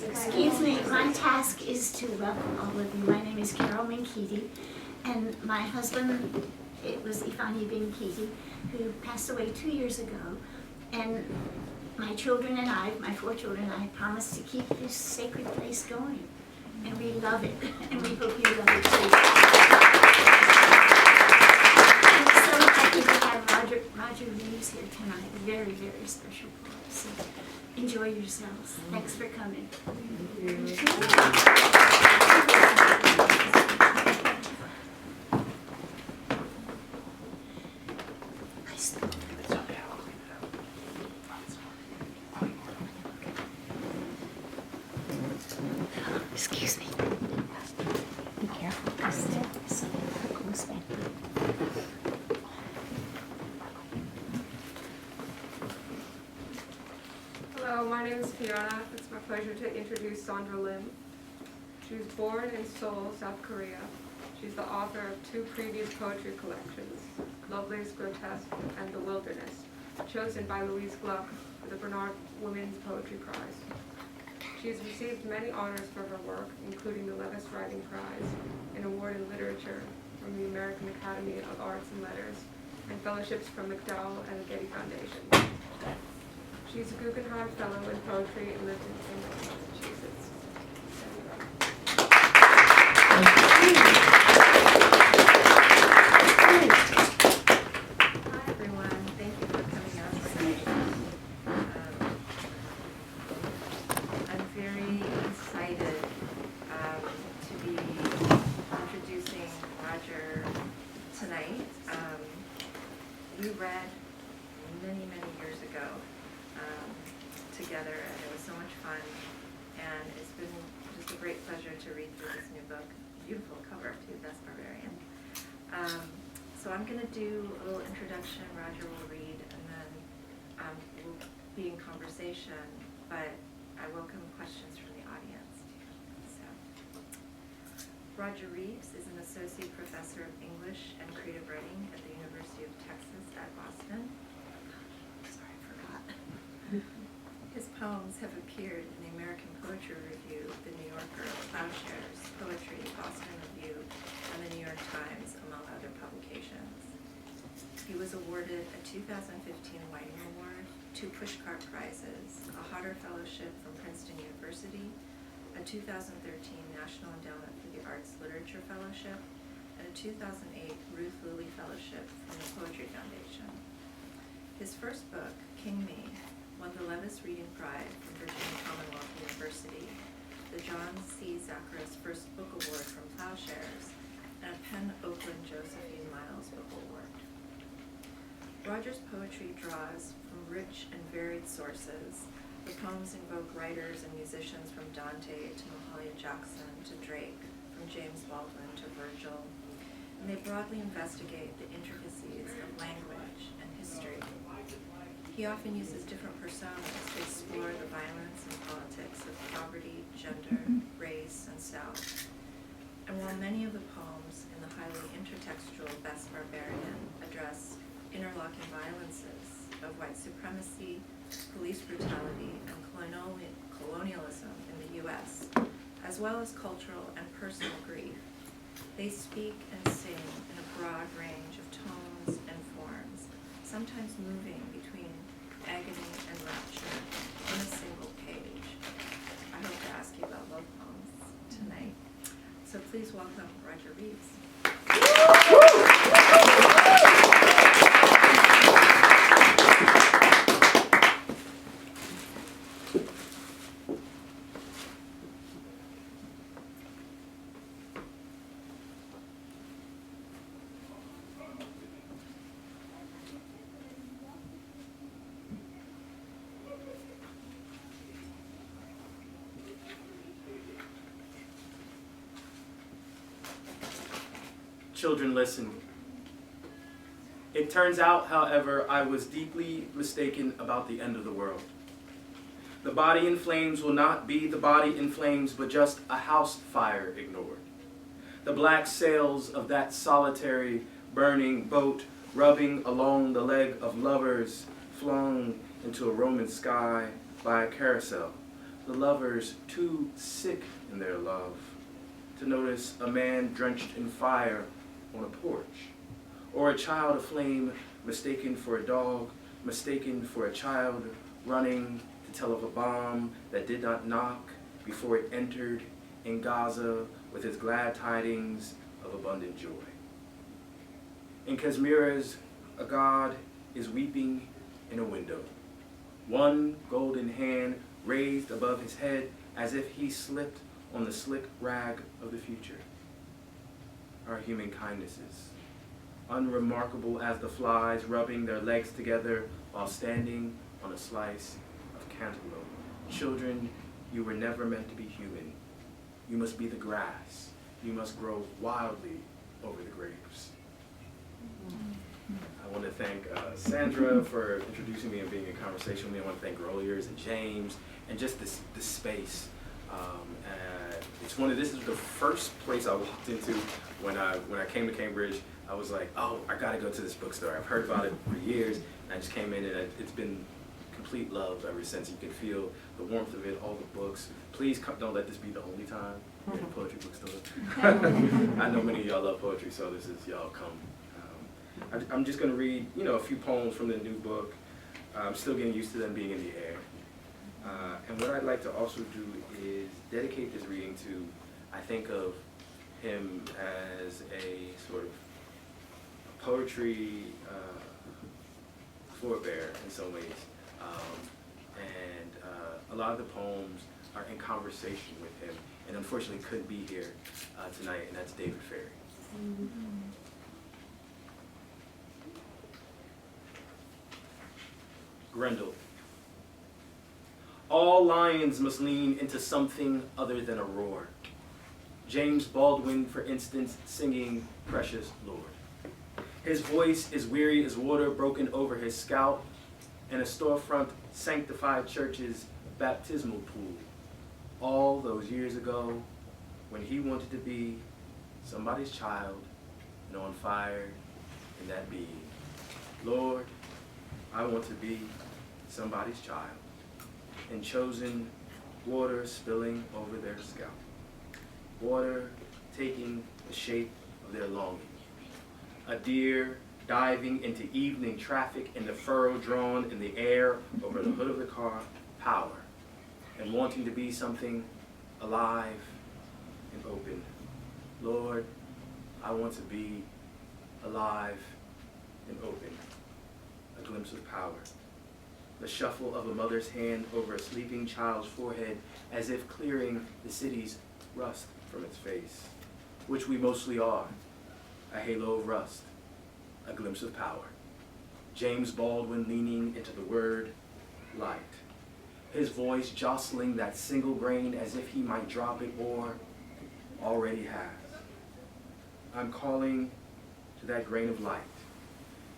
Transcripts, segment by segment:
Excuse me, my task is to welcome all of you. My name is Carol Minkiti, and my husband, it was Ifani Binkiti, who passed away 2 years ago. And my children and I, my 4 children and I, promised to keep this sacred place going. And we love it, and we hope you love it too. I'm so happy to have Roger Reeves here tonight, a very, very special poet. So enjoy yourselves. Thanks for coming. Excuse me. Be careful. This is close back. Hello, my name is Fiona. It's my pleasure to introduce Sandra Lim. She was born in Seoul, South Korea. She's the author of 2 previous poetry collections, Loveliest, Grotesque, and The Wilderness, chosen by Louise Glück for the Barnard Women Poetry Prize. She has received many honors for her work, including the Levis Reading Prize, an award in literature from the American Academy of Arts and Letters, and fellowships from MacDowell and the Getty Foundation. She's a Guggenheim Fellow in Poetry and lives in Cambridge, Massachusetts. Hi everyone, thank you for coming out tonight. I'm very excited to be introducing Roger tonight. We read many years ago together, and it was so much fun, and it's been just a great pleasure to read through this new book. Beautiful cover too, that's Barbarian. So I'm going to do a little introduction, Roger will read, and then we'll be in conversation, but I welcome questions from the audience too. So, Roger Reeves is an associate professor of English and creative writing at the University of Texas at Boston. Sorry, I forgot. His poems have appeared in the American Poetry Review, the New Yorker, Plowshares, Poetry, Boston Review, and the New York Times, among other publications. He was awarded a 2015 Whiting Award, 2 Pushcart Prizes, a Hodder Fellowship from Princeton University, a 2013 National Endowment for the Arts Literature Fellowship, and a 2008 Ruth Lilly Fellowship from the Poetry Foundation. His first book, King Me, won the Levis Reading Prize from Virginia Commonwealth University, the John C. Zacharias First Book Award from Plowshares, and a Penn Oakland Josephine Miles Book Award. Roger's poetry draws from rich and varied sources. The poems invoke writers and musicians from Dante to Mahalia Jackson to Drake, from James Baldwin to Virgil, and they broadly investigate the intricacies of language and history. He often uses different personas to explore the violence and politics of poverty, gender, race, and South. And while many of the poems in the highly intertextual Best Barbarian address interlocking violences of white supremacy, police brutality, and colonialism in the U.S., as well as cultural and personal grief, they speak and sing in a broad range of tones and forms, sometimes moving between agony and rapture in a single page. I hope to ask you about love poems tonight. So please welcome Roger Reeves. Children, listen. It turns out, however, I was deeply mistaken about the end of the world. The body in flames will not be the body in flames, but just a house fire ignored. The black sails of that solitary, burning boat rubbing along the leg of lovers flung into a Roman sky by a carousel, the lovers too sick in their love to notice a man drenched in fire on a porch, or a child aflame mistaken for a dog, mistaken for a child running to tell of a bomb that did not knock before it entered in Gaza with its glad tidings of abundant joy. In Casmira's, a god is weeping in a window, one golden hand raised above his head as if he slipped on the slick rag of the future. Our human kindnesses, unremarkable as the flies rubbing their legs together while standing on a slice of cantaloupe. Children, you were never meant to be human. You must be the grass. You must grow wildly over the grapes. I want to thank Sandra for introducing me and being in conversation with me. I want to thank Groliers and James and just this space. This is the first place I walked into when I came to Cambridge. I was like, oh, I got to go to this bookstore. I've heard about it for years, and I just came in, and it's been complete love ever since. You can feel the warmth of it, all the books. Please don't let this be the only time you're in a poetry bookstore. I know many of y'all love poetry, so this is y'all come. I'm just going to read, a few poems from the new book. I'm still getting used to them being in the air. And what I'd like to also do is dedicate this reading to, I think of him as a sort of poetry forebear in some ways. A lot of the poems are in conversation with him, and unfortunately couldn't be here tonight, and that's David Ferry. Grendel. All lions must lean into something other than a roar. James Baldwin, for instance, singing Precious Lord. His voice is weary as water broken over his scalp, and a storefront sanctified church's baptismal pool. All those years ago, when he wanted to be somebody's child and on fire in that being. Lord, I want to be somebody's child, and chosen water spilling over their scalp, water taking the shape of their longing, a deer diving into evening traffic in the furrow drawn in the air over the hood of the car, power, and wanting to be something alive and open. Lord, I want to be alive and open. A glimpse of power. The shuffle of a mother's hand over a sleeping child's forehead as if clearing the city's rust from its face, which we mostly are. A halo of rust. A glimpse of power. James Baldwin leaning into the word light. His voice jostling that single grain as if he might drop it or already has. I'm calling to that grain of light,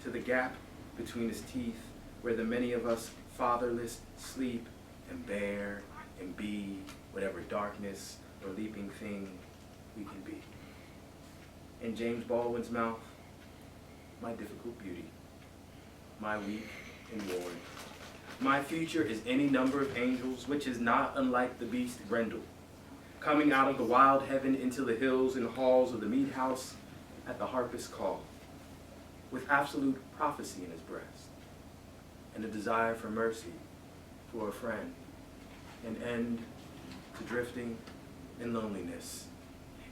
to the gap between his teeth where the many of us fatherless sleep and bear and be whatever darkness or leaping thing we can be. In James Baldwin's mouth, my difficult beauty, my weak and worn. My future is any number of angels, which is not unlike the beast Grendel, coming out of the wild heaven into the hills and halls of the mead house at the harpist's call, with absolute prophecy in his breast, and a desire for mercy, for a friend, an end to drifting and loneliness.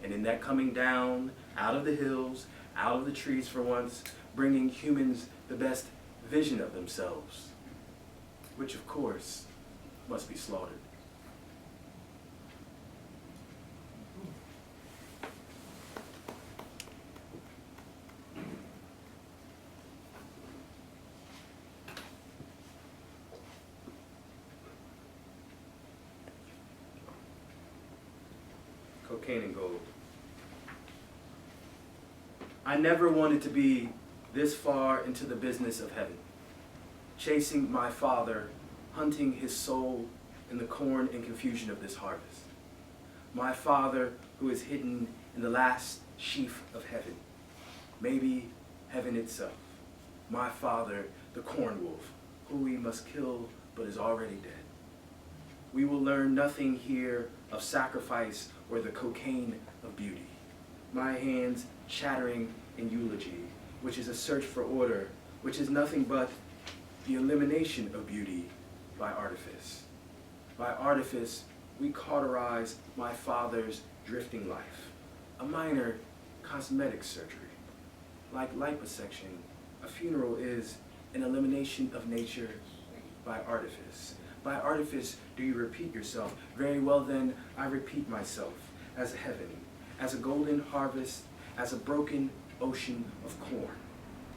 And in that coming down, out of the hills, out of the trees for once, bringing humans the best vision of themselves, which of course must be slaughtered. Cocaine and gold. I never wanted to be this far into the business of heaven, chasing my father, hunting his soul in the corn and confusion of this harvest. My father who is hidden in the last sheaf of heaven, maybe heaven itself. My father, the corn wolf, who we must kill but is already dead. will learn nothing here of sacrifice or the cocaine of beauty. My hands chattering in eulogy, which is a search for order, which is nothing but the elimination of beauty by artifice. By artifice, we cauterize my father's drifting life, a minor cosmetic surgery. Like liposuction, a funeral is an elimination of nature by artifice. By artifice do you repeat yourself. Very well then, I repeat myself as heaven, as a golden harvest, as a broken ocean of corn.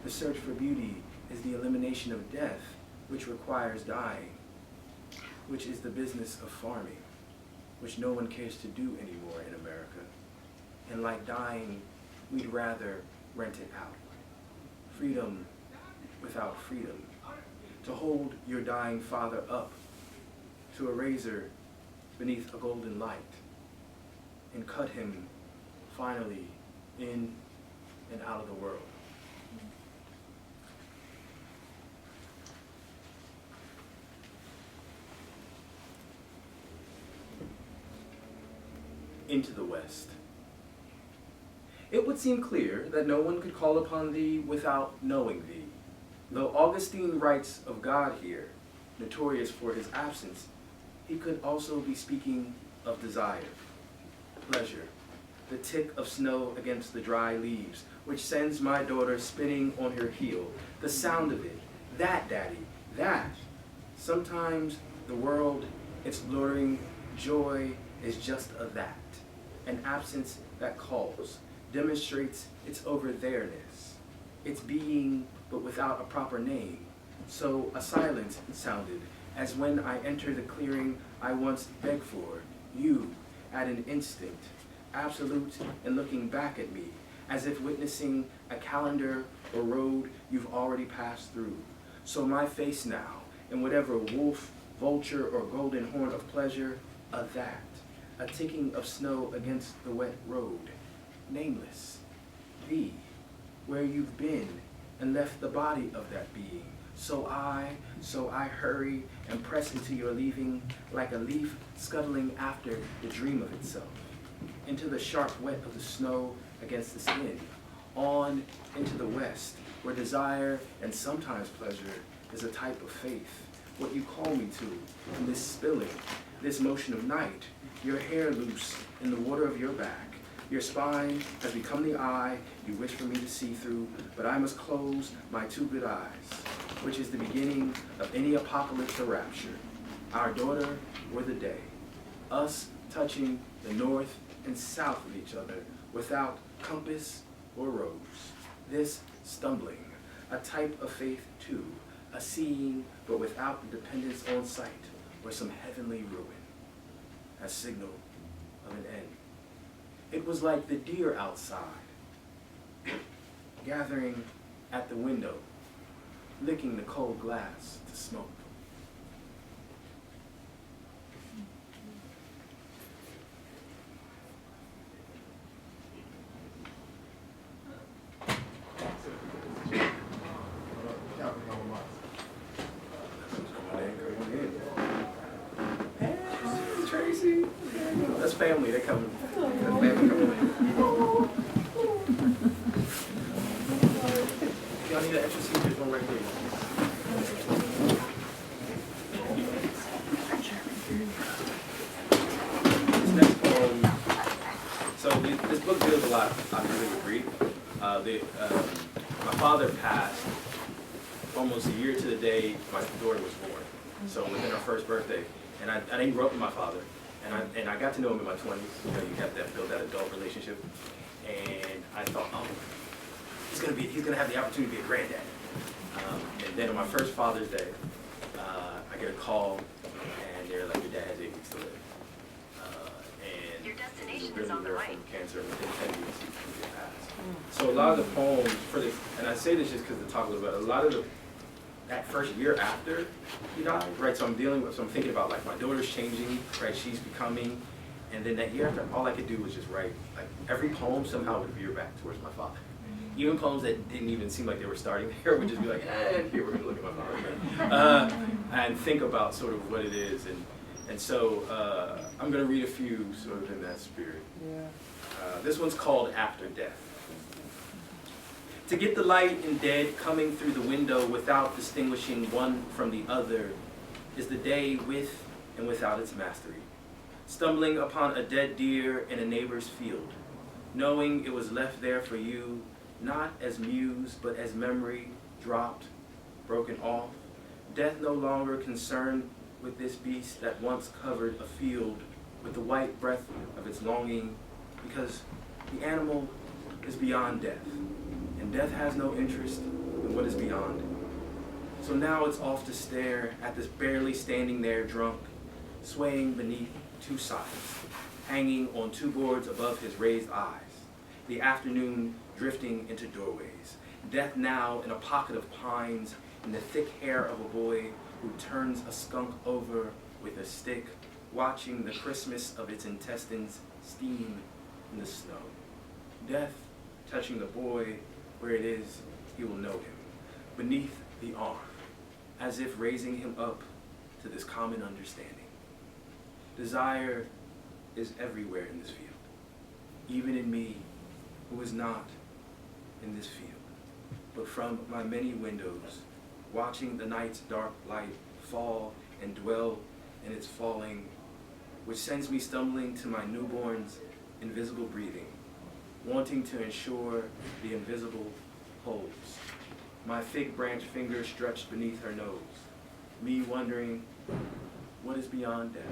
The search for beauty is the elimination of death, which requires dying, which is the business of farming, which no one cares to do anymore in America. And like dying, we'd rather rent it out. Freedom without freedom. To hold your dying father up to a razor beneath a golden light and cut him finally in and out of the world. Into the West. It would seem clear that no one could call upon thee without knowing thee. Though Augustine writes of God here, notorious for his absence, he could also be speaking of desire, pleasure, the tick of snow against the dry leaves, which sends my daughter spinning on her heel, the sound of it, that, daddy, that. Sometimes the world, its luring joy is just a that, an absence that calls, demonstrates its over-there-ness, its being but without a proper name. So a silence sounded, as when I enter the clearing I once begged for, you, at an instant, absolute and looking back at me, as if witnessing a calendar or road you've already passed through. So my face now, in whatever wolf, vulture, or golden horn of pleasure, a that, a ticking of snow against the wet road, nameless, thee, where you've been and left the body of that being. So I hurry and press into your leaving like a leaf scuttling after the dream of itself, into the sharp wet of the snow against the skin, on into the West, where desire and sometimes pleasure is a type of faith, what you call me to, in this spilling, this motion of night, your hair loose in the water of your back. Your spine has become the eye you wish for me to see through, but I must close my two good eyes, which is the beginning of any apocalypse or rapture. Our daughter or the day, us touching the north and south of each other without compass or roads. This stumbling, a type of faith too, a seeing but without the dependence on sight or some heavenly ruin, a signal of an end. It was like the deer outside, gathering at the window, licking the cold glass to smoke. Hey, Tracy. That's family. They come. That's family coming in. Y'all need an extra seat. There's one right there. This next poem. So this book deals a lot, obviously, with grief. My father passed almost a year to the day my daughter was born. So within her first birthday, and I didn't grow up with my father, and I got to know him in my 20s. You know, you have to build that adult relationship, and I thought, oh, he's gonna have the opportunity to be a granddad. And then on my first Father's Day, I get a call, and they're like, your dad has 8 weeks to live. And your destination is on the right. From cancer within 10 weeks he passed. So a lot of the poems for this, and I say this just because to talk a little bit, a lot of that first year after he died, right? So I'm thinking about like my daughter's changing, right? She's becoming, and then that year after, all I could do was just write. Like every poem somehow would veer back towards my father. Even poems that didn't even seem like they were starting there would just be like, here we're gonna look at my father again, and think about sort of what it is, And so I'm going to read a few sort of in that spirit. This one's called After Death. To get the light in dead coming through the window without distinguishing one from the other is the day with and without its mastery. Stumbling upon a dead deer in a neighbor's field, knowing it was left there for you, not as muse, but as memory, dropped, broken off. Death no longer concerned with this beast that once covered a field with the white breath of its longing, because the animal is beyond death, and death has no interest in what is beyond it. So now it's off to stare at this barely standing there drunk, swaying beneath two sides, hanging on two boards above his raised eyes, the afternoon drifting into doorways. Death now in a pocket of pines, in the thick hair of a boy who turns a skunk over with a stick, watching the Christmas of its intestines steam in the snow. Death touching the boy where it is he will know him, beneath the arm, as if raising him up to this common understanding. Desire is everywhere in this field, even in me, who is not in this field, but from my many windows, watching the night's dark light fall and dwell in its falling, which sends me stumbling to my newborn's invisible breathing, wanting to ensure the invisible holds. My fig branch fingers stretched beneath her nose, me wondering what is beyond death,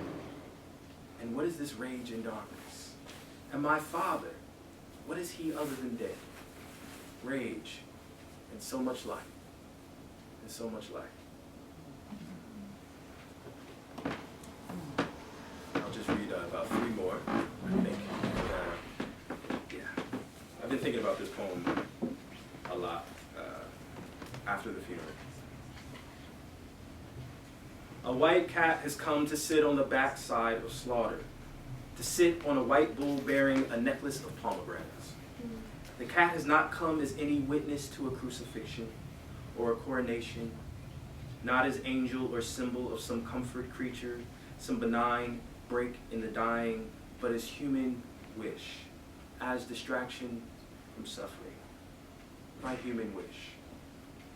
and what is this rage in darkness? And my father, what is he other than death? Rage, and so much light, and so much light. I'll just read about three more, I think. Yeah, I've been thinking about this poem a lot after the funeral. A white cat has come to sit on the backside of slaughter, to sit on a white bull bearing a necklace of pomegranates. The cat has not come as any witness to a crucifixion or a coronation, not as angel or symbol of some comfort creature, some benign break in the dying, but as human wish, as distraction from suffering. My human wish,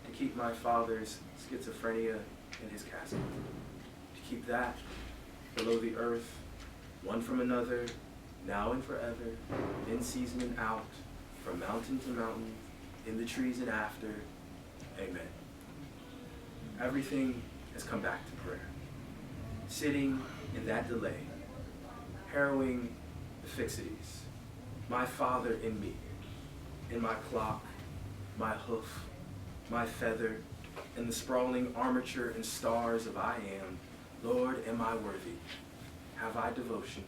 to keep my father's schizophrenia in his casket, to keep that below the earth, one from another, now and forever, in season and out, from mountain to mountain, in the trees and after. Amen. Everything has come back to prayer. Sitting in that delay, harrowing the fixities, my father in me, in my clock, my hoof, my feather, in the sprawling armature and stars of I am. Lord, am I worthy? Have I devotion?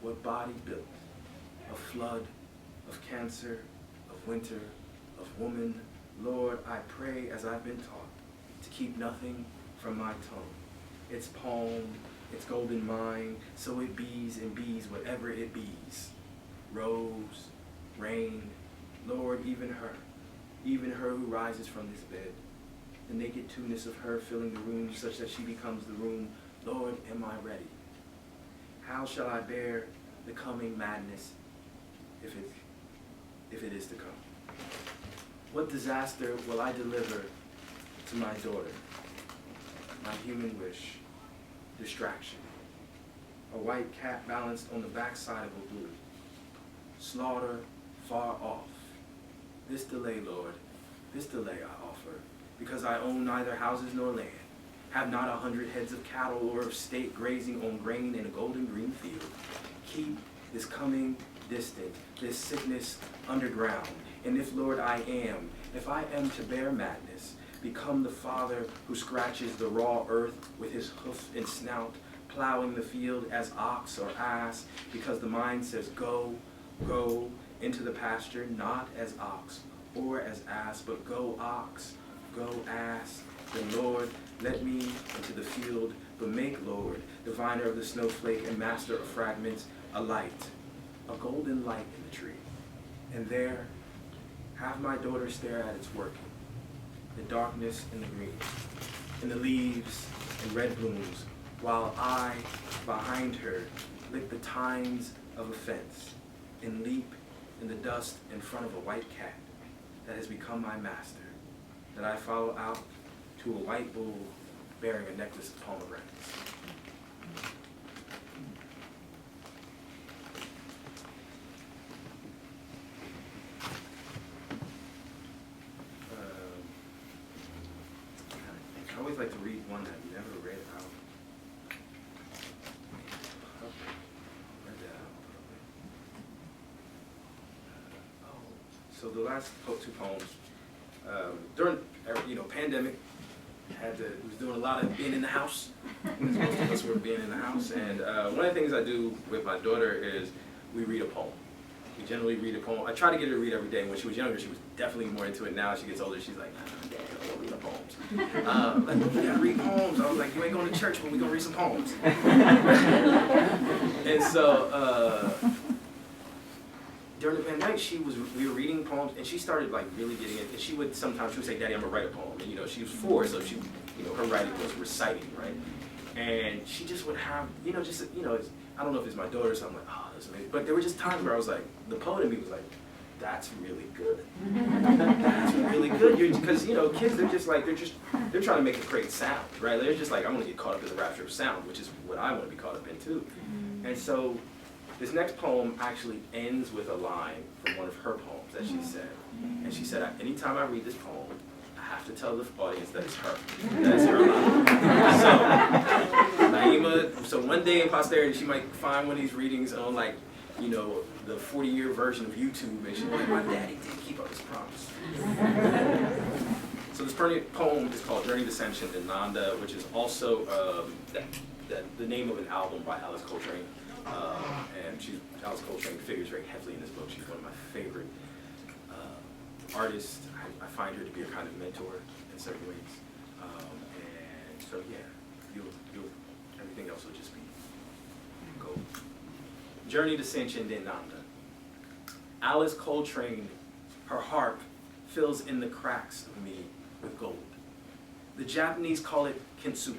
What body built? Of flood, of cancer, of winter, of woman. Lord, I pray as I've been taught, to keep nothing from my tongue. Its palm, its golden mind, so it bees and bees whatever it bees. Rose, rain, Lord, even her who rises from this bed, the naked two-ness of her filling the room such that she becomes the room. Lord, am I ready? How shall I bear the coming madness if it is to come? What disaster will I deliver to my daughter? My human wish, distraction. A white cat balanced on the backside of a bull. Slaughter far off. This delay, Lord, this delay I offer, because I own neither houses nor land, have not 100 heads of cattle or of state grazing on grain in a golden green field. Keep this coming distant, this sickness underground. And if, Lord, if I am to bear madness, become the father who scratches the raw earth with his hoof and snout, plowing the field as ox or ass, because the mind says, go, go into the pasture, not as ox or as ass, but go ox, go ass. Then, Lord, let me into the field, but make, Lord, diviner of the snowflake and master of fragments, a light, a golden light in the tree. And there, have my daughter stare at its working, the darkness and the green, and the leaves and red blooms, while I, behind her, lick the tines of offense and leap in the dust in front of a white cat that has become my master, that I follow out to a white bull bearing a necklace of pomegranates. I always like to read one that I've never read out. So the last two poems, during pandemic, was doing a lot of being in the house. Most of us were being in the house, and one of the things I do with my daughter is we read a poem. We generally read a poem. I try to get her to read every day. When she was younger, she was definitely more into it. Now she gets older, she's like, nah, Dad, I don't want to read no poems. Like, you gotta read poems. I was like, you ain't going to church, but we gonna read some poems. And so during the pandemic, we were reading poems, and she started like really getting it. And she would say, Daddy, I'm gonna write a poem. And she was 4, so she, her writing was reciting, right? And she just would have, I don't know if it's my daughter or something, like, oh, that's amazing. But there were just times where I was like, the poet in me was like, that's really good. That's really good. Because kids, they're trying to make a great sound, right? They're just like, I want to get caught up in the rapture of sound, which is what I want to be caught up in too. And so this next poem actually ends with a line from one of her poems that she said. And she said, anytime I read this poem, I have to tell the audience that it's her. That it's her line. So, Naima, so one day in posterity, she might find one of these readings on the 40-year version of YouTube, and she's like, my daddy did keep up his promise. So this poem is called Journey to Sentient in Nanda, which is also the name of an album by Alice Coltrane. And Alice Coltrane figures very heavily in this book. She's one of my favorite artists. I find her to be a kind of mentor in certain ways. And so yeah, everything else will just be gold. Journey to Sentient in Nanda. Alice Coltrane, her harp fills in the cracks of me with gold. The Japanese call it kintsugi.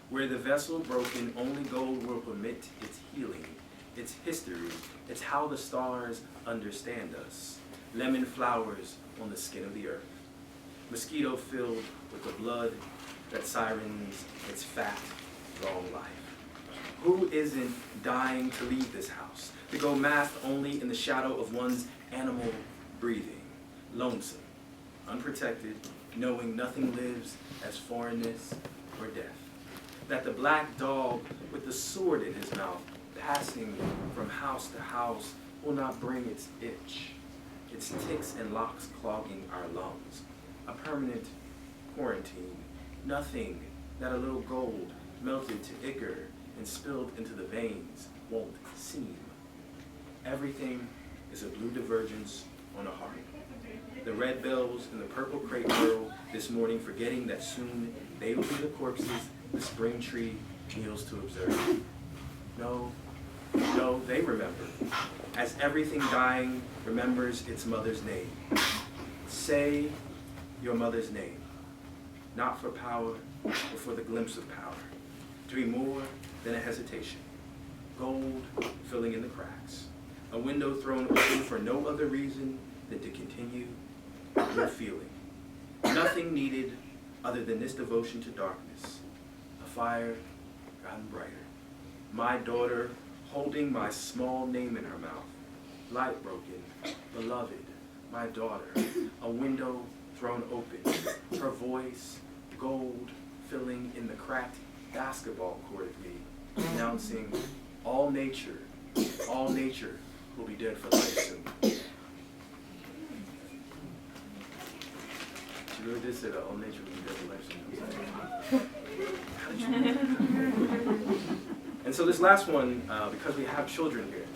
Where the vessel broken, only gold will permit its healing, its history, it's how the stars understand us. Lemon flowers on the skin of the earth. Mosquito filled with the blood that sirens its fat, long life. Who isn't dying to leave this house, to go masked only in the shadow of one's animal breathing, lonesome, unprotected, knowing nothing lives as foreignness or death? That the black dog with the sword in his mouth, passing from house to house, will not bring its itch, its ticks and locks clogging our lungs. A permanent quarantine, nothing that a little gold melted to ichor and spilled into the veins won't seem. Everything is a blue divergence on a heart. The red bells in the purple crepe whirl this morning, forgetting that soon they will be the corpses the spring tree kneels to observe. No, they remember, as everything dying remembers its mother's name. Say your mother's name, not for power, but for the glimpse of power, to be more than a hesitation. Gold filling in the cracks, a window thrown open for no other reason than to continue your feeling. Nothing needed other than this devotion to darkness. A fire gotten brighter. My daughter holding my small name in her mouth. Light broken, beloved, my daughter. A window thrown open. Her voice, gold, filling in the cracked basketball court of me, announcing all nature will be dead for life soon. She really did say that all nature will be dead for life soon. How did you know? And so this last one, because we have children here,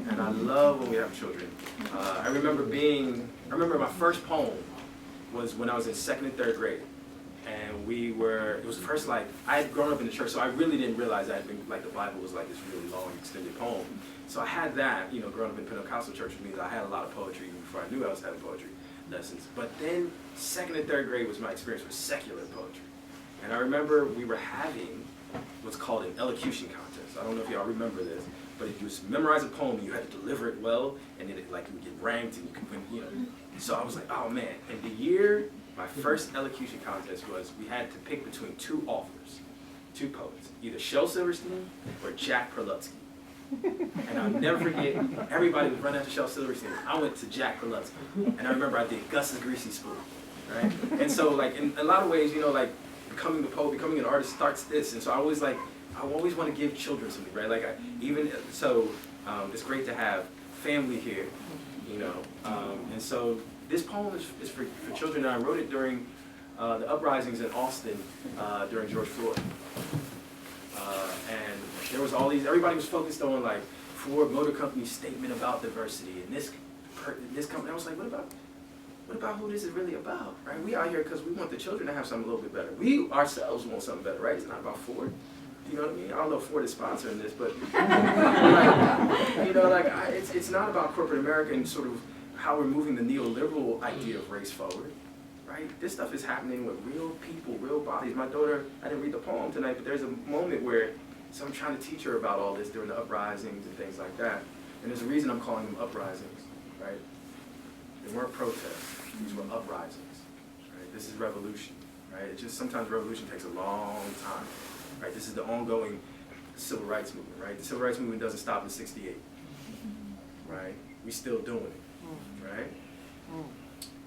and I love when we have children. I remember my first poem was when I was in 2nd and 3rd grade. And it was the first, I had grown up in the church, so I really didn't realize the Bible was this really long, extended poem. So I had that, growing up in Pentecostal church, which means I had a lot of poetry before I knew I was having poetry lessons. But then 2nd and 3rd grade was my experience with secular poetry. And I remember we were having what's called an elocution contest. I don't know if y'all remember this, but if you memorize a poem, you had to deliver it well, and then it, like, you would get ranked, and you could win, you know. So I was like, oh man. And the year my first elocution contest was, we had to pick between two authors, two poets, either Shel Silverstein or Jack Prelutsky. And I'll never forget, everybody was running after Shel Silverstein. I went to Jack Prelutsky. And I remember I did Gus's Greasy Spoon, right? And so, like, in a lot of ways, you know, like, becoming a poet, becoming an artist starts this. And so I always want to give children something, right? Like, it's great to have family here, you know. And so this poem is for children, and I wrote it during the uprisings in Austin during George Floyd. And there was all these, everybody was focused on, like, Ford Motor Company's statement about diversity, and this company. I was like, what about who this is really about, right? We out here because we want the children to have something a little bit better. We ourselves want something better, right? It's not about Ford. You know what I mean? I don't know if Ford is sponsoring this, but like, you know, like, it's not about corporate America and sort of how we're moving the neoliberal idea of race forward, right? This stuff is happening with real people, real bodies. My daughter, I didn't read the poem tonight, but there's a moment where I'm trying to teach her about all this during the uprisings and things like that. And there's a reason I'm calling them uprisings, right? They weren't protests, these were uprisings, right? This is revolution, right? It's just sometimes revolution takes a long time, right? This is the ongoing civil rights movement, right? The civil rights movement doesn't stop in '68, right? We still doing it, right?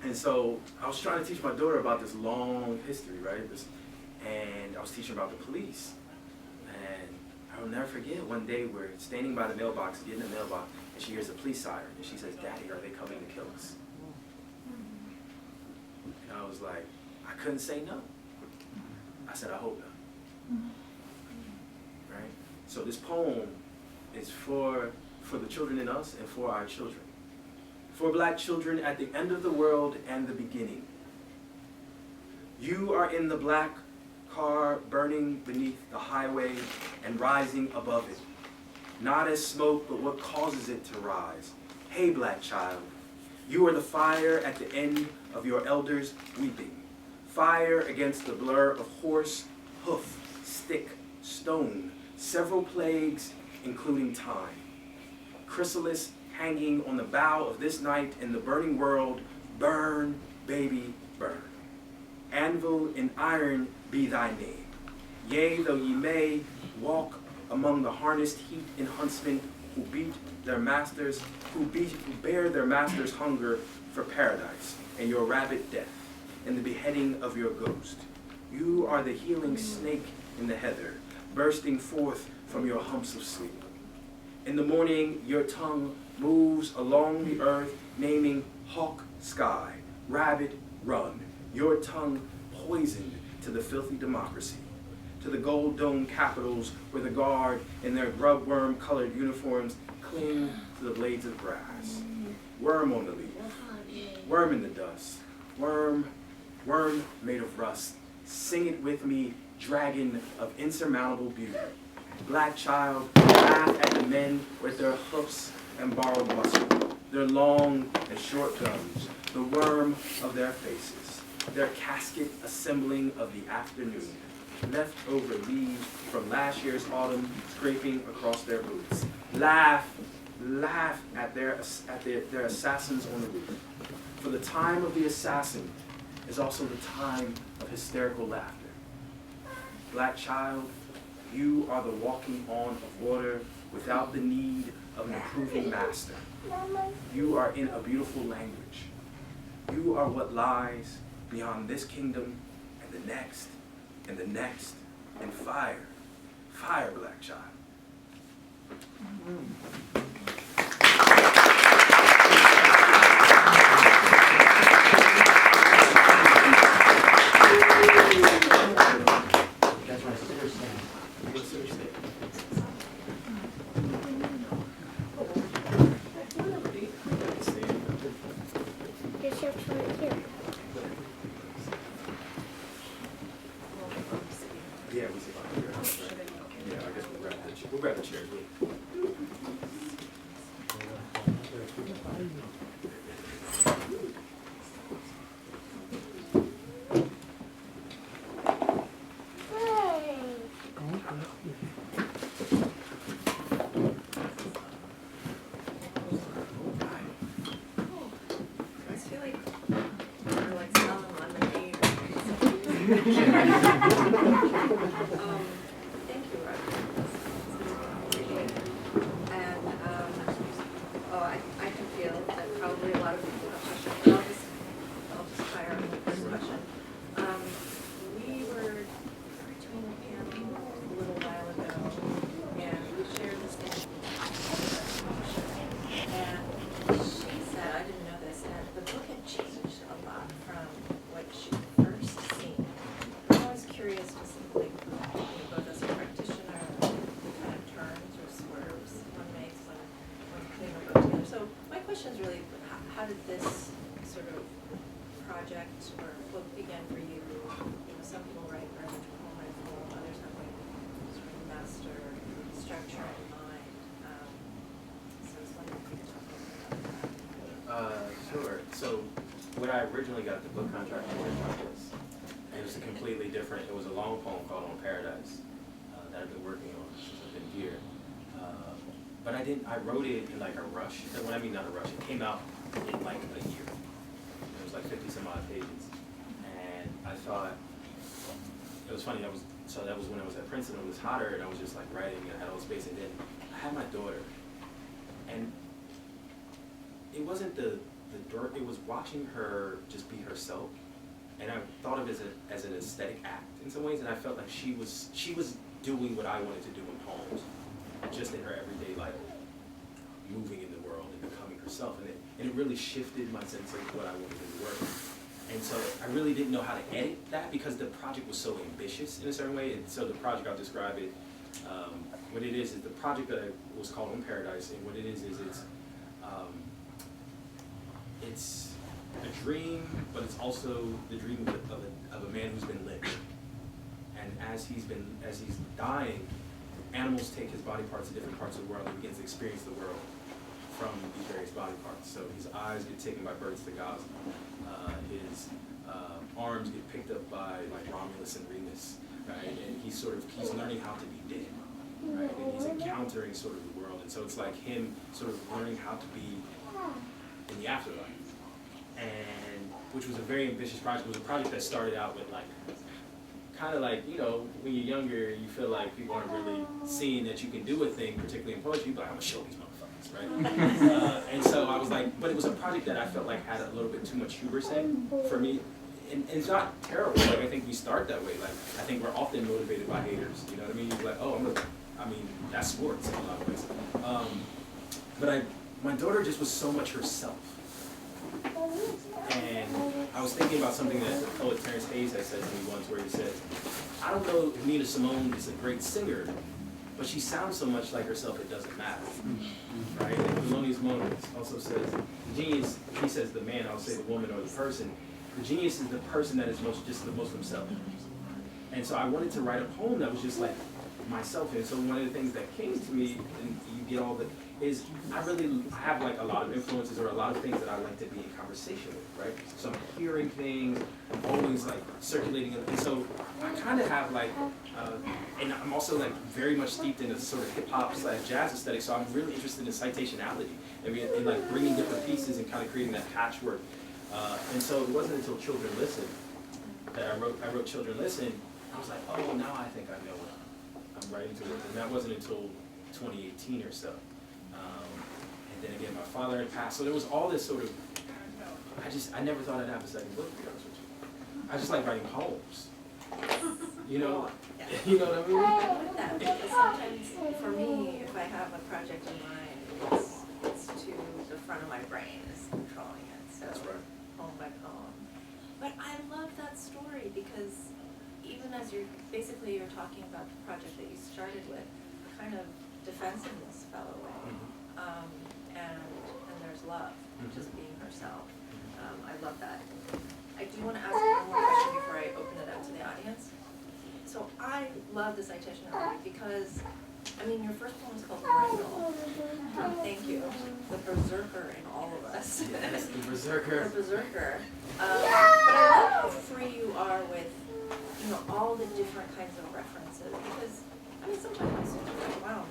And so I was trying to teach my daughter about this long history, right? And I was teaching her about the police. And I'll never forget, one day we're standing by the mailbox, getting the mailbox, and she hears the police siren, and she says, "Daddy, are they coming to kill us?" And I was like, I couldn't say no. I said, I hope not. Right? So this poem is for the children in us and for our children. For black children at the end of the world and the beginning. You are in the black car burning beneath the highway and rising above it. Not as smoke, but what causes it to rise. Hey, black child, you are the fire at the end of your elders' weeping. Fire against the blur of horse, hoof, stick, stone, several plagues, including time. Chrysalis hanging on the bough of this night in the burning world, burn, baby, burn. Anvil and iron be thy name. Yea, though ye may walk among the harnessed heat and huntsmen who beat their masters, who bear their masters' hunger for paradise, and your rabid death, and the beheading of your ghost. You are the healing snake in the heather, bursting forth from your humps of sleep. In the morning, your tongue moves along the earth, naming hawk sky, rabbit run, your tongue poisoned to the filthy democracy, to the gold dome capitals where the guard in their grub worm colored uniforms cling to the blades of grass. Worm on the leaf, worm in the dust, worm made of rust. Sing it with me, dragon of insurmountable beauty. Black child, laugh at the men with their hoofs and borrowed muscle, their long and short guns, the worm of their faces, their casket assembling of the afternoon, leftover leaves from last year's autumn scraping across their boots. Laugh at their assassins on the roof. For the time of the assassin is also the time of hysterical laughter. Black child, you are the walking on of water without the need of an approving master. You are in a beautiful language. You are what lies beyond this kingdom and the next and the next, and fire, fire, black child. That's my sitter stand. Your shirt's right here. Yeah, we see about here. Yeah, I guess we'll grab the chairs. Hey. Thank you, Roger. And I can feel that probably a lot of people have questions, but I'll just fire on the first question. We were between Pam a little while ago, and we shared this thing. And she said, I didn't know this, and the book had changed a lot from what she'd first seen. I'm always curious to see, like, both as a practitioner, the kind of turns or swerves one makes when putting a book together. So my question is really, how did this sort of project or book begin for you? Some people write very much poem by poem, others have like sort of master structure in mind. So I was wondering if you could talk a little bit about that. Sure. So when I originally got the book contract for this, it was a completely different, it was a long poem called On Paradise that I've been working on since I've been here. But I wrote it in like a rush. When I mean not a rush, it came out in like a year. It was like 50 some odd pages. And I thought, it was funny, that was when I was at Princeton, it was hotter, and I was just like writing, and I had all the space, and then I had my daughter. And it wasn't it was watching her just be herself. And I thought of it as an aesthetic act in some ways, and I felt like she was doing what I wanted to do in poems, just in her everyday life, moving in the world and becoming herself. And it really shifted my sense of what I wanted to do work. And so I really didn't know how to edit that because the project was so ambitious in a certain way. And so the project, I'll describe it, what it is the project that was called On Paradise, and what it is it's a dream, but it's also the dream of a man who's been lynched. And as he's dying, animals take his body parts to different parts of the world, and he begins to experience the world from these various body parts. So his eyes get taken by birds to Gaza. His arms get picked up by like Romulus and Remus, right? And he's learning how to be dead, right? And he's encountering sort of the world. And so it's like him sort of learning how to be in the afterlife. And which was a very ambitious project. It was a project that started out with like, kind of like, you know, when you're younger, you feel like people aren't really seeing that you can do a thing, particularly in poetry, but I'm gonna show these motherfuckers, right? And so I was like, but it was a project that I felt like had a little bit too much hubris in for me. And it's not terrible, like I think we start that way. Like, I think we're often motivated by haters, you know what I mean? You're like, oh, that's sports in a lot of ways. But my daughter just was so much herself. And I was thinking about something that the poet Terrence Hayes had said to me once, where he said, I don't know if Nina Simone is a great singer, but she sounds so much like herself it doesn't matter, right? And Thelonious Monk also says, genius, he says the man, I'll say the woman or the person, the genius is the person that is just the most himself. And so I wanted to write a poem that was just like myself. And so one of the things that came to me, and you get all the, is I have like a lot of influences or a lot of things that I like to be in conversation with, right? So I'm hearing things, I'm always like circulating, and so I kind of have like, and I'm also like very much steeped in a sort of hip hop / jazz aesthetic, so I'm really interested in citationality and like bringing different pieces and kind of creating that patchwork. And so it wasn't until Children Listen that I wrote Children Listen. I was like, oh, now I think I know what I'm writing to it, and that wasn't until 2018 or so. And then again, my father had passed, so there was all this sort of, I never thought I'd have a second book, to be honest with you. I just like writing poems. You know? You know what I mean? I like that, because sometimes, for me, if I have a project in mind, it's to the front of my brain is controlling it, so That's right. poem by poem. But I love that story, because even as you're talking about the project that you started with, a kind of defensiveness fell away. And there's love, just being herself. I love that. I do want to ask one more question before I open it up to the audience. So I love the citationality because, I mean, your first poem is called Wrangle. Thank you. The berserker in all of us. The berserker. The berserker. But I love how free you are with, you know, all the different kinds of references. Because, I mean, sometimes my students are like, wow,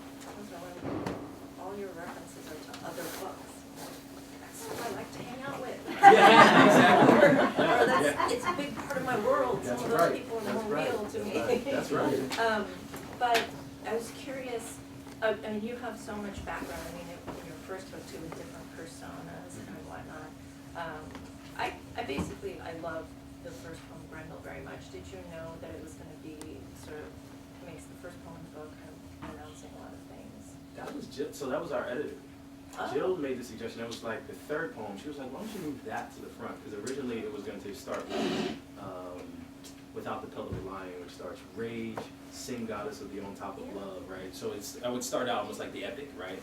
all your references are to other books. That's who I like to hang out with. Yeah, exactly. Or it's a big part of my world. That's Some of those right. people right. But I was curious, I mean, you have so much background, I mean, in your first book too, with different personas and whatnot. I love the first poem, Grendel, very much. Did you know that it was gonna be sort of, makes the first poem book kind of announcing a lot of things? That was Jill, so that was our editor. Oh. Jill made the suggestion. That was like the third poem. She was like, "Why don't you move that to the front?" Because originally it was going to start with, without the pillar of lying, which starts rage, sing goddess of the on top of love, right? So I would start out almost like the epic, right?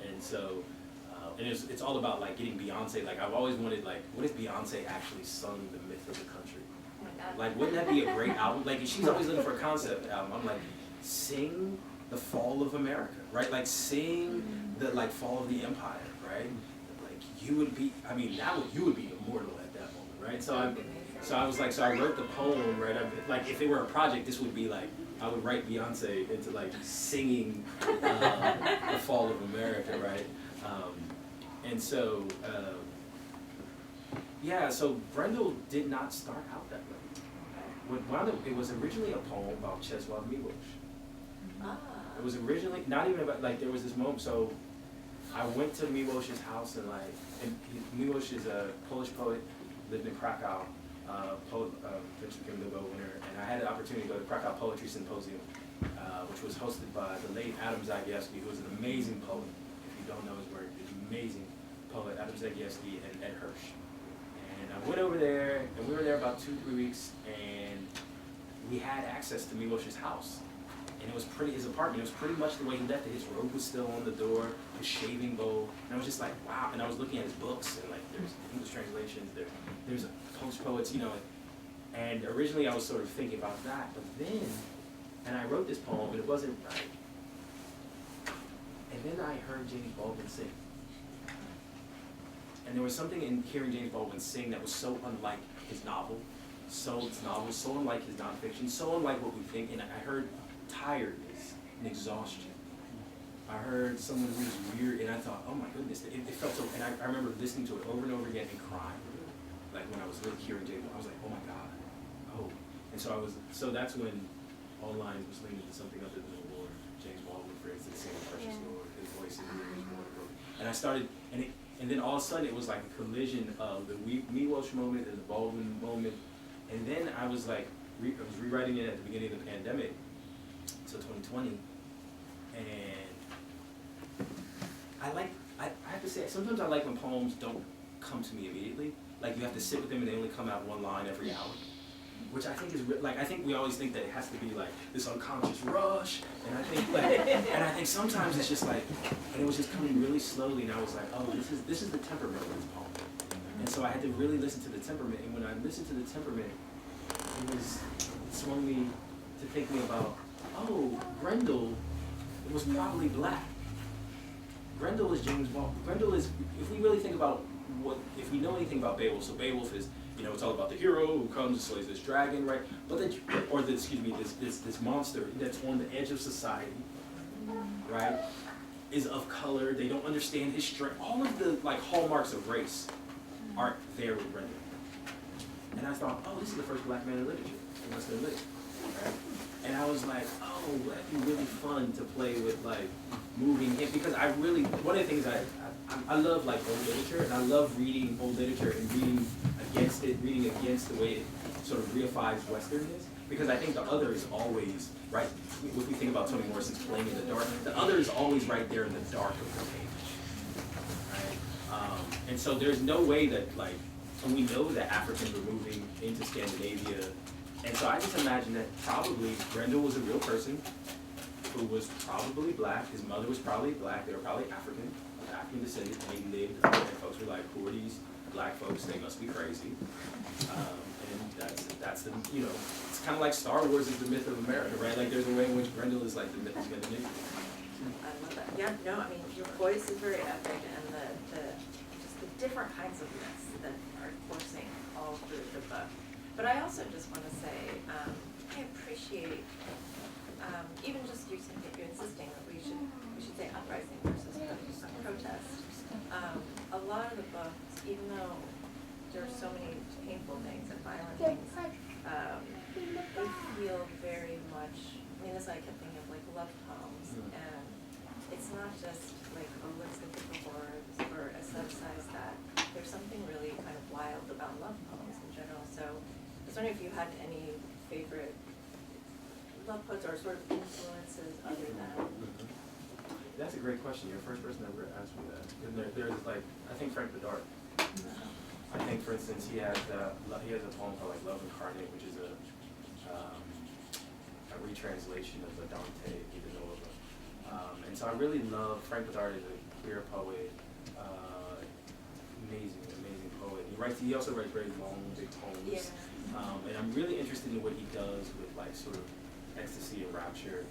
And so, and it's all about like getting Beyonce. Like I've always wanted, like, what if Beyonce actually sung the myth of the country? Oh my God. Like, wouldn't that be a great album? Like, she's always looking for a concept album. I'm like, sing the fall of America, right? Like, sing the like fall of the empire, right? Like, you would be, I mean, you would be immortal at that moment, right? So I was like, so I wrote the poem, right? Like, if it were a project, this would be like, I would write Beyonce into like singing the fall of America, right? And so, yeah, so Grendel did not start out that way. It was originally a poem about Czesław Miłosz. Ah. It was originally not even about, like, there was this moment. So I went to Miłosz's house and like, Miłosz is a Polish poet, lived in Krakow, Finnish became the Nobel winner, and I had the opportunity to go to Krakow Poetry Symposium, which was hosted by the late Adam Zagierski, who was an amazing poet. If you don't know his work, he's an amazing poet, Adam Zagierski and Ed Hirsch. And I went over there, and we were there about 2-3 weeks, and we had access to Miłosz's house. And it was his apartment, it was pretty much the way he left it. His robe was still on the door, his shaving bowl, and I was just like, wow. And I was looking at his books, and like, there's English translations, there's Polish poets, you know. And originally I was sort of thinking about that, but then, and I wrote this poem, and it wasn't right. And then I heard James Baldwin sing. And there was something in hearing James Baldwin sing that was so unlike his novel, so unlike his nonfiction, so unlike what we think. And I heard tiredness and exhaustion. I heard someone who was weird, and I thought, oh my goodness, it felt so, and I remember listening to it over and over again and crying. Like when I was really hearing James, I was like, oh my God, oh. And so that's when All Lines was leaning to something other than the Lord. James Baldwin, for instance, singing Precious Lord, his voice is wonderful. And I started, and then all of a sudden it was like a collision of the Miłosz moment and the Baldwin moment. And then I was like, I was rewriting it at the beginning of the pandemic, so 2020, and I have to say, sometimes I like when poems don't come to me immediately. Like you have to sit with them and they only come out one line every hour, which I think is like, I think we always think that it has to be like this unconscious rush, and I think sometimes it's just like, and it was just coming really slowly, and I was like, oh, this is the temperament of this poem, and so I had to really listen to the temperament, and when I listened to the temperament, it swung me to thinking about, oh, Grendel was probably black. Grendel is James Baldwin. Grendel is, if we really think about if we know anything about Beowulf, so Beowulf is, it's all about the hero who comes and slays this dragon, right? But this monster that's on the edge of society, right? Is of color. They don't understand his strength. All of the like hallmarks of race aren't there with Grendel. And I thought, oh, this is the first black man in literature in Western Lit, right? And I was like, oh, that'd be really fun to play with, like, moving him, because I really, one of the things I love, like, old literature, and I love reading old literature and reading against the way it sort of reifies Westernness, because I think the other is always, right, if we think about Toni Morrison's Playing in the Dark, the other is always right there in the dark of the page, right? And so there's no way that, like, and we know that Africans were moving into Scandinavia. And so I just imagine that probably Grendel was a real person who was probably black. His mother was probably black. They were probably African descendant, and he lived, and folks were like, who are these black folks? They must be crazy. And that's the, it's kind of like Star Wars is the myth of America, right? Like there's a way in which Grendel is like the myth of Scandinavia. I love that. Yeah, no, I mean, your voice is very epic, and just the different kinds of myths that are coursing all through the book. But I also just want to say, I appreciate even just you insisting that we should say uprising versus protest. A lot of the books, even though there are so many painful things and violent things, they feel very much just like, oh, let's look at the horrors or aesthetize that. There's something really kind of wild about love poems in general. So I was wondering if you had any favorite love poets or sort of influences other than. That's a great question. You're the first person that ever asked me that. And there's like, I think Frank Bedard. I think, for instance, he has a poem called like Love Incarnate, which is a retranslation of the Dante Nova. And so I really love Frank Bedard as a queer poet. Amazing poet. He also writes very long, big poems. Yeah. And I'm really interested in what he does with like sort of ecstasy and rapture.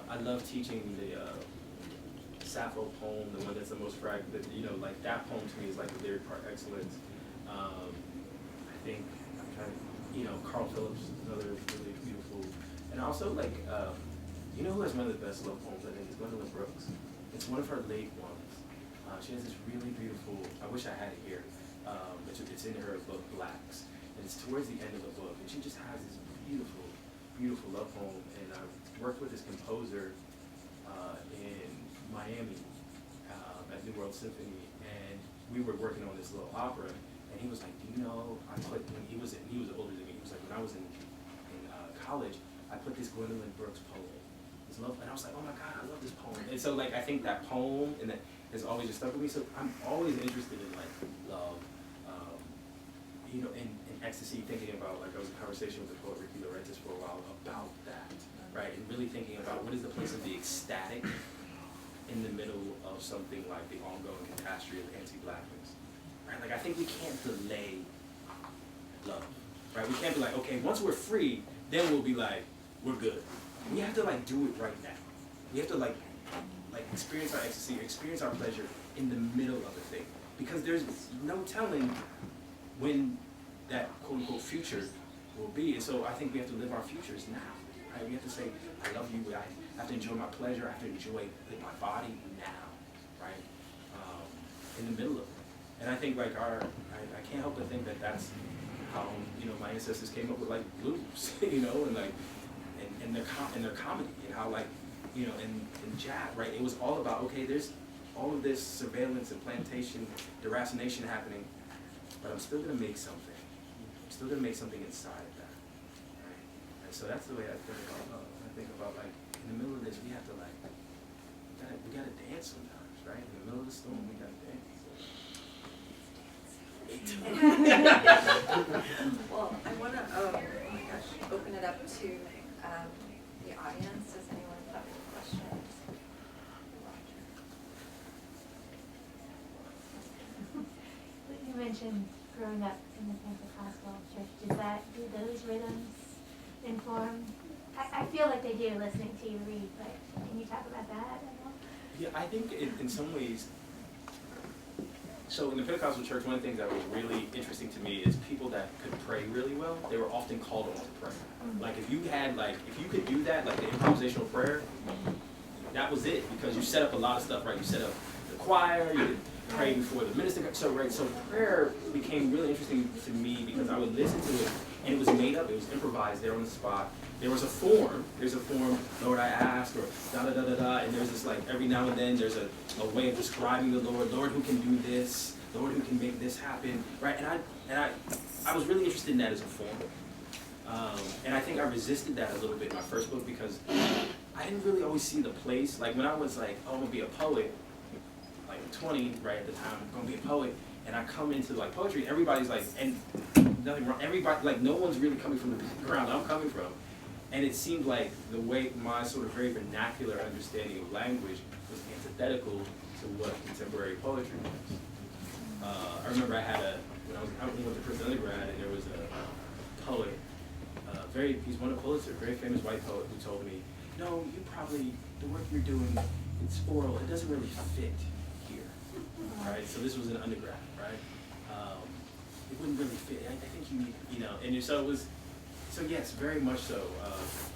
I love teaching the Sappho poem, the one that's the most fragmented, like that poem to me is like the lyric par excellence. I think, I'm trying to, Carl Phillips is another really beautiful. And also like, who has one of the best love poems, I think, is Gwendolyn Brooks. It's one of her late ones. She has this really beautiful, I wish I had it here, it's in her book, Blacks. And it's towards the end of the book. And she just has this beautiful, beautiful love poem. And I've worked with this composer in Miami at New World Symphony, and we were working on this little opera, and he was like, do you know, he was older than me, he was like, when I was in college, I put this Gwendolyn Brooks poem, this love, and I was like, oh my God, I love this poem. And so like, I think that poem, and that has always just stuck with me, so I'm always interested in like love, and ecstasy, thinking about, like, I was in conversation with the poet Ricky Lorenz for a while about that, right, and really thinking about what is the place of the ecstatic in the middle of something like the ongoing catastrophe of anti-blackness, right? Like, I think we can't delay love, right? We can't be like, okay, once we're free, then we'll be like, we're good. We have to like do it right now. We have to like experience our ecstasy, experience our pleasure in the middle of the thing, because there's no telling when that quote-unquote future will be. And so I think we have to live our futures now, right? We have to say, I love you, I have to enjoy my pleasure, I have to enjoy my body now, right? In the middle of it. And I think like I can't help but think that that's how, my ancestors came up with like blues, and like, and their comedy, and how like, in jazz, right? It was all about, okay, there's all of this surveillance and plantation, deracination happening, but I'm still gonna make something. I'm still gonna make something inside of that, right? And so that's the way I think about love. I think about like, in the middle of this, we have to like, we gotta dance sometimes, right? In the middle of the storm, we gotta dance. Well, I want to, open it up to the audience. Does anyone have any questions? You mentioned growing up in the Pentecostal church. Do those rhythms inform? I feel like they do listening to you read, but can you talk about that at all? Yeah, I think in some ways, so in the Pentecostal church, one of the things that was really interesting to me is people that could pray really well, they were often called on to pray. Like if you could do that, like the improvisational prayer, that was it, because you set up a lot of stuff, right? You set up the choir, you could pray before the minister. So prayer became really interesting to me because I would listen to it, and it was made up, it was improvised there on the spot. There's a form, Lord, I ask, or da-da-da-da-da, and there's this, like, every now and then there's a way of describing the Lord who can do this, Lord who can make this happen, right? And I was really interested in that as a form. And I think I resisted that a little bit in my first book because I didn't really always see the place. Like, when I was like, oh, I'm gonna be a poet, like 20, right, at the time, I'm gonna be a poet, and I come into, like, poetry, everybody's like, and nothing wrong, everybody, like, no one's really coming from the background I'm coming from. And it seemed like the way my sort of very vernacular understanding of language was antithetical to what contemporary poetry was. I remember I had when I went to Princeton undergrad, and there was a poet, he's won a Pulitzer, very famous white poet, who told me, no, the work you're doing, it's oral, it doesn't really fit here, right? So this was an undergrad, right? It wouldn't really fit, I think you need, and so it was, so yes, very much so.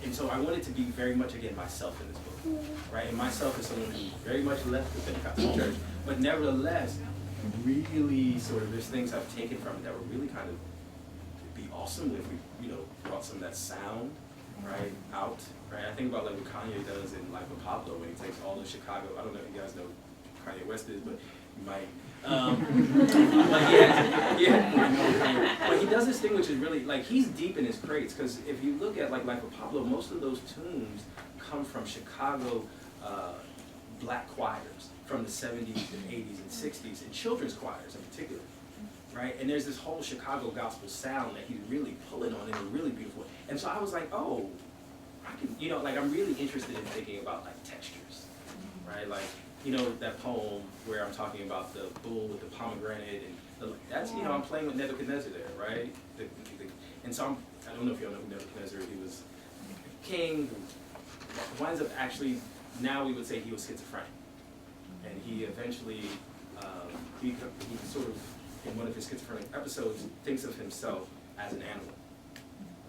And so I wanted to be very much, again, myself in this book, right? And myself is someone who very much left the Pentecostal church, but nevertheless, really sort of, there's things I've taken from it that were really kind of, it'd be awesome if we, brought some of that sound right, out, right? I think about like what Kanye does in Life of Pablo when he takes all of Chicago. I don't know if you guys know who Kanye West is, but you might. But but he does this thing which is really, like, he's deep in his crates, because if you look at like Life of Pablo, most of those tunes come from Chicago black choirs from the 70s and 80s and 60s, and children's choirs in particular. Right? And there's this whole Chicago gospel sound that he's really pulling on in a really beautiful way. And so I was like, oh, I can, you know, like I'm really interested in thinking about like textures, right? Like, you know, that poem where I'm talking about the bull with the pomegranate, and that's, you know, I'm playing with Nebuchadnezzar there, right? And so I don't know if y'all know who Nebuchadnezzar is. He was a king who winds up actually, now we would say he was schizophrenic. And he eventually, he sort of, in one of his schizophrenic episodes, thinks of himself as an animal,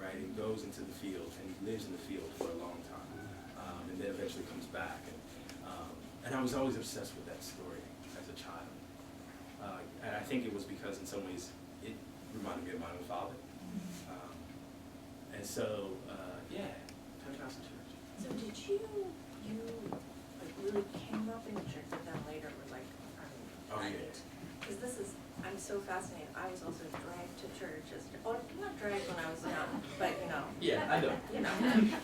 right? He goes into the field and he lives in the field for a long time, and then eventually comes back. And I was always obsessed with that story as a child. And I think it was because in some ways it reminded me of my own father. And so, yeah, Pentecostal church. So did you like really came up in church, but then later were like, Oh, yeah. Because this is, I'm so fascinated. I was also dragged to church as, well, not dragged when I was young, but you know. Yeah, I know. You know.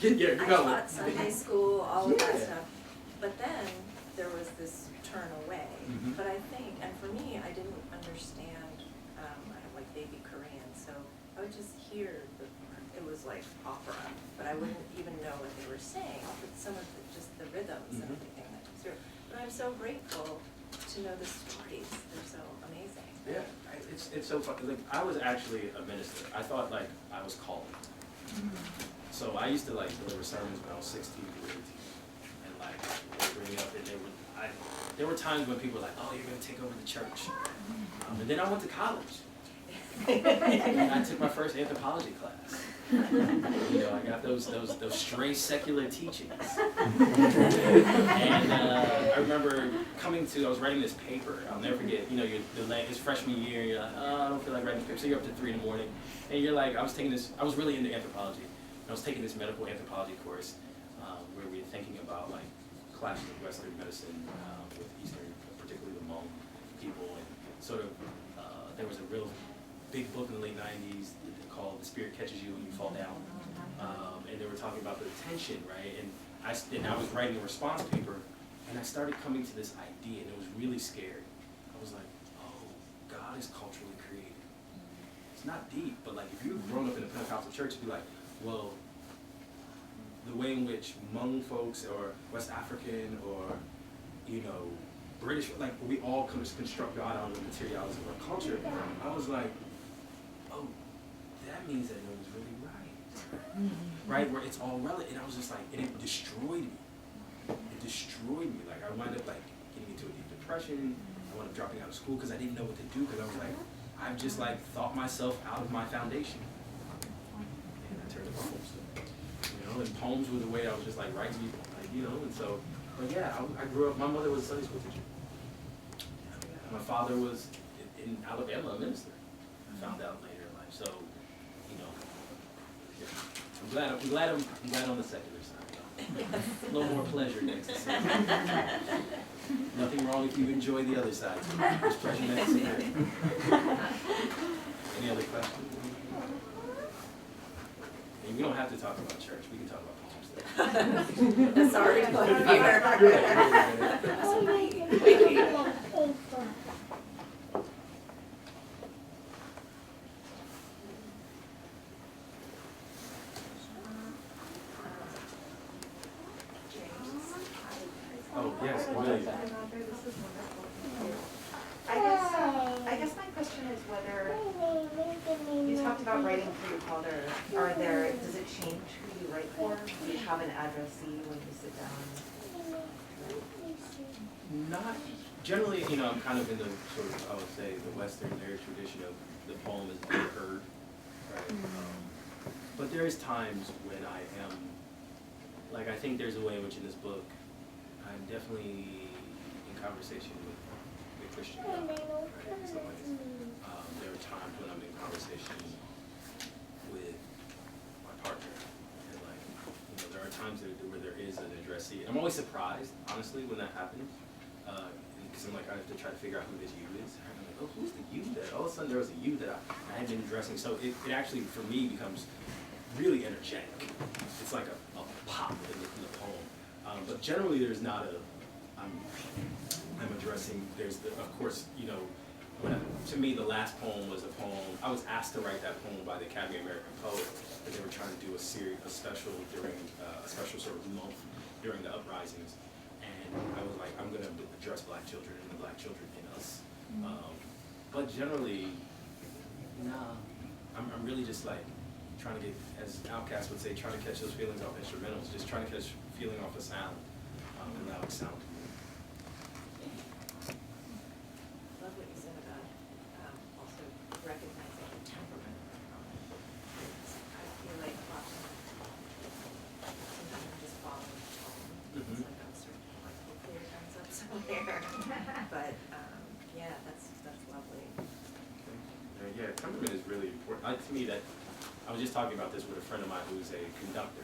Yeah, I taught Sunday school, all of that stuff. But then there was this turn away. Mhm. But I think, and for me, I didn't understand, I have like baby Korean, so I would just hear it was like opera, but I wouldn't even know what they were saying, but some of just the rhythms and everything that comes through. But I'm so grateful to know the stories. They're so amazing. Yeah, it's so fun. Like, I was actually a minister. I thought like I was called. So I used to like deliver sermons when I was 16 to 18, and like bring me up. And there were times when people were like, "Oh, you're gonna take over the church," and then I went to college. And I took my first anthropology class. You know, I got those stray secular teachings. And I remember I was writing this paper. I'll never forget. You know, it's freshman year. You're like, oh, I don't feel like writing a paper. So you're up to 3 in the morning, and you're like, I was really into anthropology. I was taking this medical anthropology course where we were thinking about like clashes of Western medicine with Eastern, particularly the Hmong people, and sort of there was a real big book in the late 90s called The Spirit Catches You When You Fall Down. And they were talking about the tension, right? And I was writing a response paper, and I started coming to this idea, and it was really scary. I was like, oh, God is culturally created. It's not deep, but like if you've grown up in a Pentecostal church, you'd be like, well, the way in which Hmong folks or West African or, you know, British, like we all construct God out of the materiality of our culture. I was like, oh, that means that it was really right. Right? Where it's all relative. And I was just like, and it destroyed me. It destroyed me. Like I wound up like getting into a deep depression. I wound up dropping out of school because I didn't know what to do, because I was like, I've just like thought myself out of my foundation. And I turned to poems. You know, and poems were the way I was just like writing people, like, you know, and so, but yeah, I grew up, my mother was a Sunday school teacher. My father was in Alabama, a minister. I found out later in life. So, you know, yeah. I'm glad on the secular side. A little more pleasure next to sin. Nothing wrong if you enjoy the other side too. There's pleasure next to sin. Any other questions? And we don't have to talk about church. We can talk about poems. Sorry, Oh, yes, really. I guess my question is whether you talked about writing for your father. Does it change who you write for? Do you have an addressee when you sit down? Not generally, you know, I'm kind of in the sort of, I would say, the Western lyric tradition of the poem is being heard, right? But there is times when I am, like, I think there's a way in which in this book, I'm definitely in conversation with Christian God, right, in some ways. There are times when I'm in conversation with my partner, and like, I times where there is an addressee. And I'm always surprised, honestly, when that happens. Because I'm like, I have to try to figure out who this you is. And I'm like, oh, who's the you that? All of a sudden there was a you that I had been addressing. So it actually, for me, becomes really energetic. It's like a pop in the poem. But generally there's not I'm addressing, of course, you know, to me the last poem was a poem, I was asked to write that poem by the Academy of American Poets, but they were trying to do a special during, a special sort of month during the uprisings. And I was like, I'm going to address black children and the black children in us. But generally, nah, I'm really just like trying to get, as Outkast would say, trying to catch those feelings off instrumentals, just trying to catch feeling off the sound, and allow it sound. Love what you said about also recognizing the temperament. I feel like often sometimes I'm just following the tone. It's like I'm sort of like hopefully it ends up somewhere. But yeah, that's lovely. Yeah, temperament is really important. To me, that I was just talking about this with a friend of mine who's a conductor.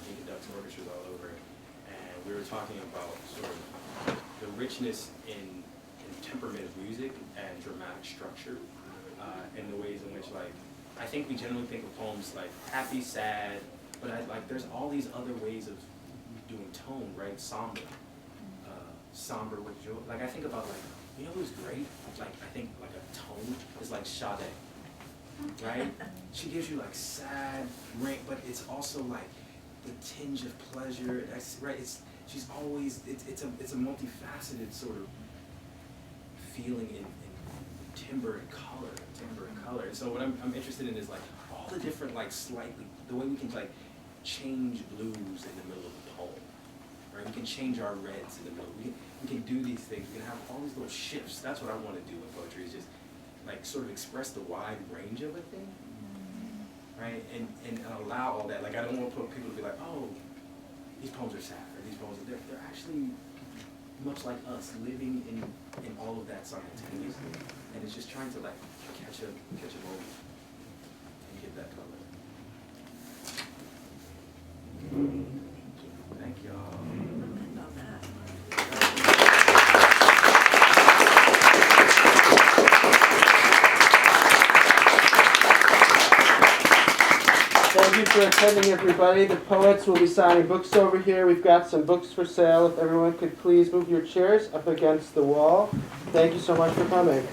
He conducts orchestras all over, and we were talking about sort of the richness in temperament of music and dramatic structure, and the ways in which, like, I think we generally think of poems like happy, sad, but there's all these other ways of doing tone, right? Somber with joy. Like I think about you know who's great? Like I think like a tone is like Sade, right? She gives you like sad, ring, but it's also like the tinge of pleasure. Right? She's always it's a multifaceted sort of feeling in timbre and color. And so what I'm interested in is like all the different the way we can like change blues in the middle of the poem. Right? We can change our reds in the middle. We can do these things. We can have all these little shifts. That's what I want to do in poetry, is just like sort of express the wide range of a thing, right? And allow all that. Like I don't want people to be like, oh, these poems are sad, or these poems are they're actually much like us, living in all of that simultaneously. And it's just trying to like catch a moment and get that color. Thank y'all. Comment on that. Thank you for attending, everybody. The poets will be signing books over here. We've got some books for sale. If everyone could please move your chairs up against the wall. Thank you so much for coming.